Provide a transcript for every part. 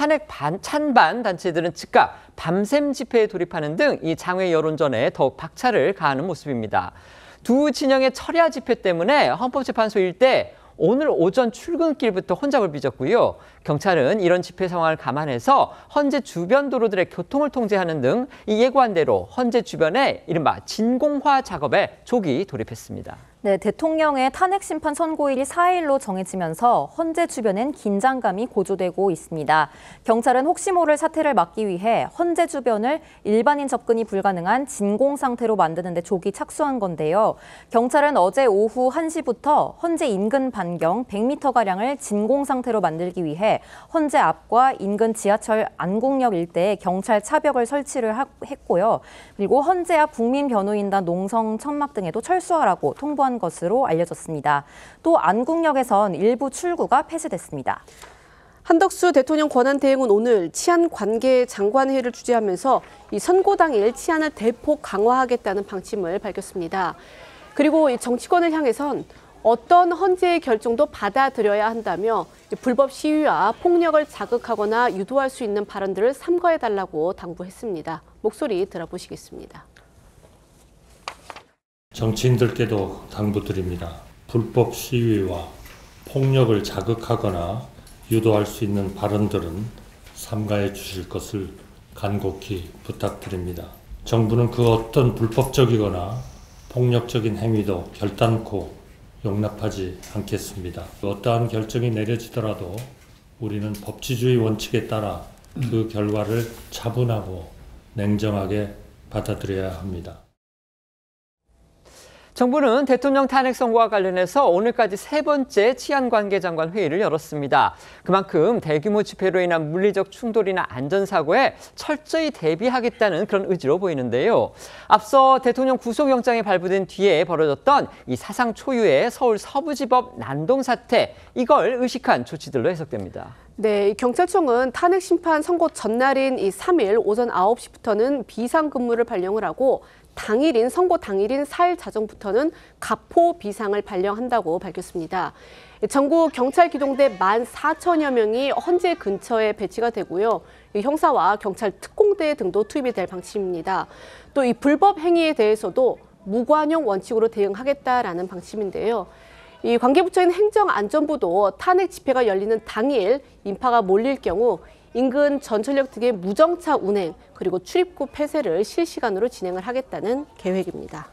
탄핵 찬반 단체들은 즉각 밤샘 집회에 돌입하는 등 이 장외 여론전에 더욱 박차를 가하는 모습입니다. 두 진영의 철야 집회 때문에 헌법재판소 일대 오늘 오전 출근길부터 혼잡을 빚었고요. 경찰은 이런 집회 상황을 감안해서 헌재 주변 도로들의 교통을 통제하는 등 예고한 대로 헌재 주변에 이른바 진공화 작업에 조기 돌입했습니다. 네, 대통령의 탄핵 심판 선고일이 4일로 정해지면서 헌재 주변엔 긴장감이 고조되고 있습니다. 경찰은 혹시 모를 사태를 막기 위해 헌재 주변을 일반인 접근이 불가능한 진공 상태로 만드는 데 조기 착수한 건데요. 경찰은 어제 오후 1시부터 헌재 인근 반경 100m가량을 진공 상태로 만들기 위해 헌재 앞과 인근 지하철 안국역 일대에 경찰 차벽을 설치를 했고요. 그리고 헌재 앞 국민변호인단 농성 천막 등에도 철수하라고 통보한 것으로 알려졌습니다. 또 안국역에선 일부 출구가 폐쇄됐습니다. 한덕수 대통령 권한대행은 오늘 치안관계 장관회의를 주재하면서 이 선고 당일 치안을 대폭 강화하겠다는 방침을 밝혔습니다. 그리고 이 정치권을 향해선 어떤 헌재의 결정도 받아들여야 한다며 불법 시위와 폭력을 자극하거나 유도할 수 있는 발언들을 삼가해달라고 당부했습니다. 목소리 들어보시겠습니다. 정치인들께도 당부드립니다. 불법 시위와 폭력을 자극하거나 유도할 수 있는 발언들은 삼가해 주실 것을 간곡히 부탁드립니다. 정부는 그 어떤 불법적이거나 폭력적인 행위도 결단코 용납하지 않겠습니다. 어떠한 결정이 내려지더라도 우리는 법치주의 원칙에 따라 그 결과를 차분하고 냉정하게 받아들여야 합니다. 정부는 대통령 탄핵 선고와 관련해서 오늘까지 3번째 치안관계장관 회의를 열었습니다. 그만큼 대규모 집회로 인한 물리적 충돌이나 안전사고에 철저히 대비하겠다는 그런 의지로 보이는데요. 앞서 대통령 구속영장이 발부된 뒤에 벌어졌던 이 사상 초유의 서울 서부지법 난동 사태, 이걸 의식한 조치들로 해석됩니다. 네, 경찰청은 탄핵 심판 선고 전날인 이 3일 오전 9시부터는 비상근무를 발령을 하고 선고 당일인 4일 자정부터는 가포 비상을 발령한다고 밝혔습니다. 전국 경찰 기동대 14,000여 명이 헌재 근처에 배치가 되고요. 형사와 경찰 특공대 등도 투입이 될 방침입니다. 또 이 불법 행위에 대해서도 무관용 원칙으로 대응하겠다라는 방침인데요. 이 관계부처인 행정안전부도 탄핵 집회가 열리는 당일 인파가 몰릴 경우 인근 전철역 등의 무정차 운행 그리고 출입구 폐쇄를 실시간으로 진행을 하겠다는 계획입니다.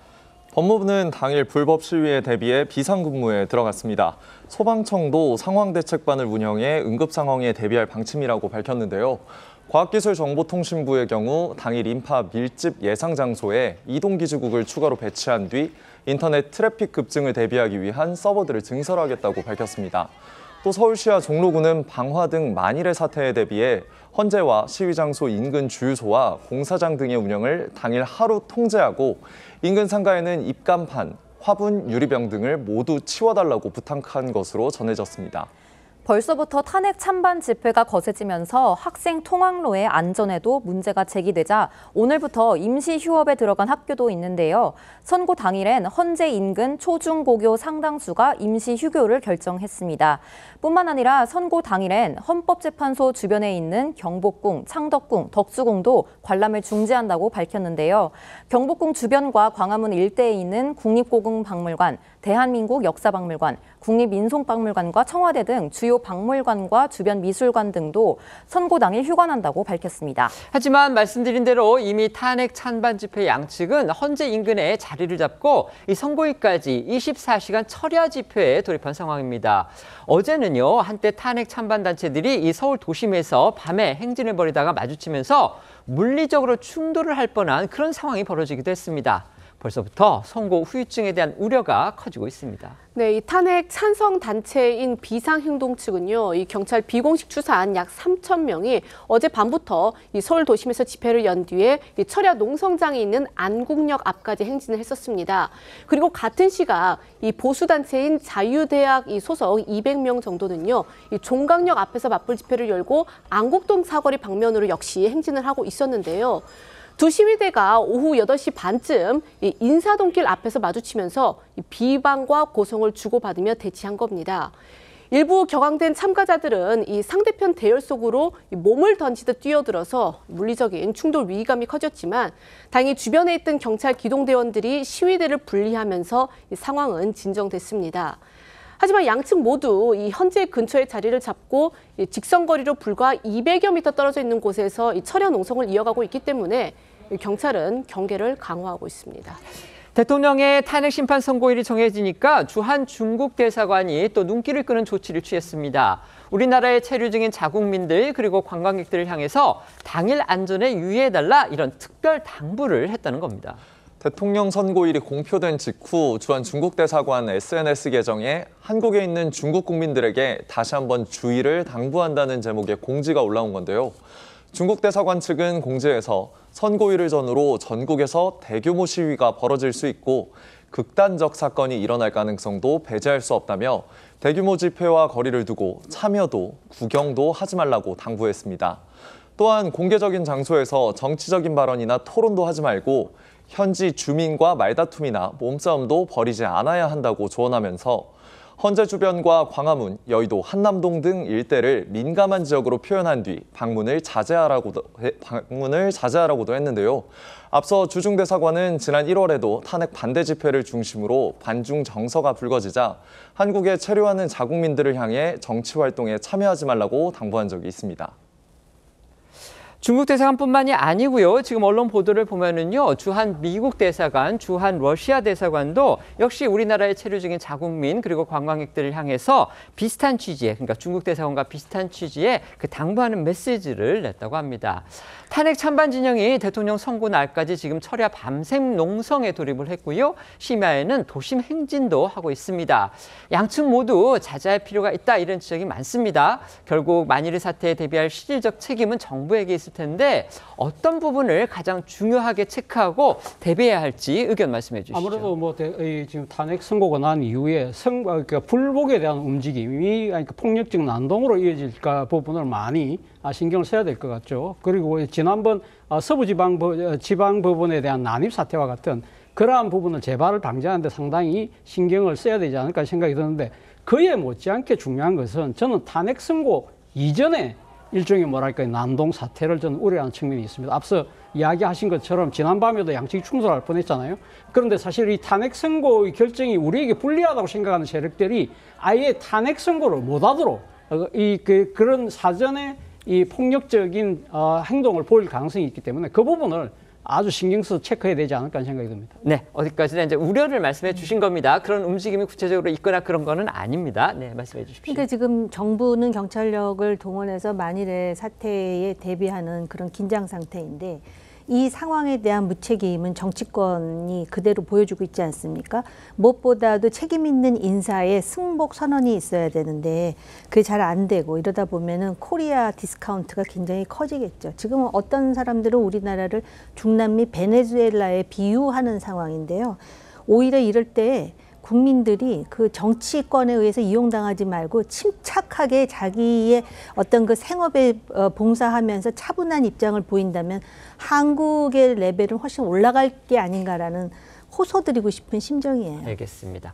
법무부는 당일 불법 시위에 대비해 비상근무에 들어갔습니다. 소방청도 상황대책반을 운영해 응급 상황에 대비할 방침이라고 밝혔는데요. 과학기술정보통신부의 경우 당일 인파 밀집 예상 장소에 이동기지국을 추가로 배치한 뒤 인터넷 트래픽 급증을 대비하기 위한 서버들을 증설하겠다고 밝혔습니다. 또 서울시와 종로구는 방화 등 만일의 사태에 대비해 헌재와 시위 장소 인근 주유소와 공사장 등의 운영을 당일 하루 통제하고 인근 상가에는 입간판, 화분, 유리병 등을 모두 치워달라고 부탁한 것으로 전해졌습니다. 벌써부터 탄핵 찬반 집회가 거세지면서 학생 통학로의 안전에도 문제가 제기되자 오늘부터 임시 휴업에 들어간 학교도 있는데요. 선고 당일엔 헌재 인근 초중고교 상당수가 임시 휴교를 결정했습니다. 뿐만 아니라 선고 당일엔 헌법재판소 주변에 있는 경복궁, 창덕궁, 덕수궁도 관람을 중지한다고 밝혔는데요. 경복궁 주변과 광화문 일대에 있는 국립고궁박물관, 대한민국 역사박물관, 국립민속박물관과 청와대 등 주요 박물관과 주변 미술관 등도 선고 당일 휴관한다고 밝혔습니다. 하지만 말씀드린 대로 이미 탄핵 찬반 집회 양측은 헌재 인근에 자리를 잡고 이 선고일까지 24시간 철야 집회에 돌입한 상황입니다. 어제는요, 한때 탄핵 찬반 단체들이 이 서울 도심에서 밤에 행진을 벌이다가 마주치면서 물리적으로 충돌을 할 뻔한 그런 상황이 벌어지기도 했습니다. 벌써부터 선고 후유증에 대한 우려가 커지고 있습니다. 네, 이 탄핵 찬성 단체인 비상행동 측은요, 이 경찰 비공식 추산 약 3,000명이 어제 밤부터 이 서울 도심에서 집회를 연 뒤에 이 철야 농성장에 있는 안국역 앞까지 행진을 했었습니다. 그리고 같은 시각 이 보수 단체인 자유대학 이 소속 200명 정도는요, 이 종강역 앞에서 맞불 집회를 열고 안국동 사거리 방면으로 역시 행진을 하고 있었는데요. 두 시위대가 오후 8시 반쯤 인사동길 앞에서 마주치면서 비방과 고성을 주고받으며 대치한 겁니다. 일부 격앙된 참가자들은 이 상대편 대열 속으로 몸을 던지듯 뛰어들어서 물리적인 충돌 위기감이 커졌지만 다행히 주변에 있던 경찰 기동대원들이 시위대를 분리하면서 이 상황은 진정됐습니다. 하지만 양측 모두 이 현재 근처에 자리를 잡고 직선거리로 불과 200여 미터 떨어져 있는 곳에서 이 철야 농성을 이어가고 있기 때문에 경찰은 경계를 강화하고 있습니다. 대통령의 탄핵 심판 선고일이 정해지니까 주한 중국 대사관이 또 눈길을 끄는 조치를 취했습니다. 우리나라에 체류 중인 자국민들 그리고 관광객들을 향해서 당일 안전에 유의해달라 이런 특별 당부를 했다는 겁니다. 대통령 선고일이 공표된 직후 주한 중국 대사관 SNS 계정에 한국에 있는 중국 국민들에게 다시 한번 주의를 당부한다는 제목의 공지가 올라온 건데요. 중국 대사관 측은 공지에서 선고일을 전후로 전국에서 대규모 시위가 벌어질 수 있고 극단적 사건이 일어날 가능성도 배제할 수 없다며 대규모 집회와 거리를 두고 참여도 구경도 하지 말라고 당부했습니다. 또한 공개적인 장소에서 정치적인 발언이나 토론도 하지 말고 현지 주민과 말다툼이나 몸싸움도 벌이지 않아야 한다고 조언하면서 헌재 주변과 광화문, 여의도, 한남동 등 일대를 민감한 지역으로 표현한 뒤 방문을 자제하라고도 했는데요. 앞서 주중 대사관은 지난 1월에도 탄핵 반대 집회를 중심으로 반중 정서가 불거지자 한국에 체류하는 자국민들을 향해 정치 활동에 참여하지 말라고 당부한 적이 있습니다. 중국 대사관뿐만이 아니고요. 지금 언론 보도를 보면은요, 주한 미국 대사관, 주한 러시아 대사관도 역시 우리나라에 체류 중인 자국민 그리고 관광객들을 향해서 비슷한 취지의, 그러니까 중국 대사관과 비슷한 취지의 그 당부하는 메시지를 냈다고 합니다. 탄핵 찬반 진영이 대통령 선고 날까지 지금 철야 밤샘 농성에 돌입을 했고요. 심야에는 도심 행진도 하고 있습니다. 양측 모두 자제할 필요가 있다 이런 지적이 많습니다. 결국 만일의 사태에 대비할 실질적 책임은 정부에게 있을 텐데 어떤 부분을 가장 중요하게 체크하고 대비해야 할지 의견 말씀해 주시죠. 아무래도 지금 탄핵 선고가 난 이후에 그러니까 불복에 대한 움직임이 그러니까 폭력적 난동으로 이어질까 부분을 많이 신경을 써야 될 것 같죠. 그리고 지난번 서부지방법원에 대한 난입 사태와 같은 그러한 부분을 재발을 방지하는 데 상당히 신경을 써야 되지 않을까 생각이 드는데 그에 못지않게 중요한 것은 저는 탄핵 선고 이전에 일종의 난동 사태를 저는 우려하는 측면이 있습니다. 앞서 이야기하신 것처럼 지난밤에도 양측이 충돌할 뻔했잖아요. 그런데 사실 이 탄핵 선고의 결정이 우리에게 불리하다고 생각하는 세력들이 아예 탄핵 선고를 못하도록 그런 사전에 이 폭력적인 행동을 보일 가능성이 있기 때문에 그 부분을 아주 신경 써서 체크해야 되지 않을까 생각이 듭니다. 네, 어디까지나 이제 우려를 말씀해 주신 겁니다. 그런 움직임이 구체적으로 있거나 그런 거는 아닙니다. 네, 말씀해 주십시오. 그러니까 지금 정부는 경찰력을 동원해서 만일의 사태에 대비하는 그런 긴장 상태인데 이 상황에 대한 무책임은 정치권이 그대로 보여주고 있지 않습니까? 무엇보다도 책임 있는 인사의 승복 선언이 있어야 되는데 그게 잘 안 되고 이러다 보면은 코리아 디스카운트가 굉장히 커지겠죠. 지금 어떤 사람들은 우리나라를 중남미 베네수엘라에 비유하는 상황인데요. 오히려 이럴 때 국민들이 그 정치권에 의해서 이용당하지 말고 침착하게 자기의 어떤 그 생업에 봉사하면서 차분한 입장을 보인다면 한국의 레벨은 훨씬 올라갈 게 아닌가라는 호소드리고 싶은 심정이에요. 알겠습니다.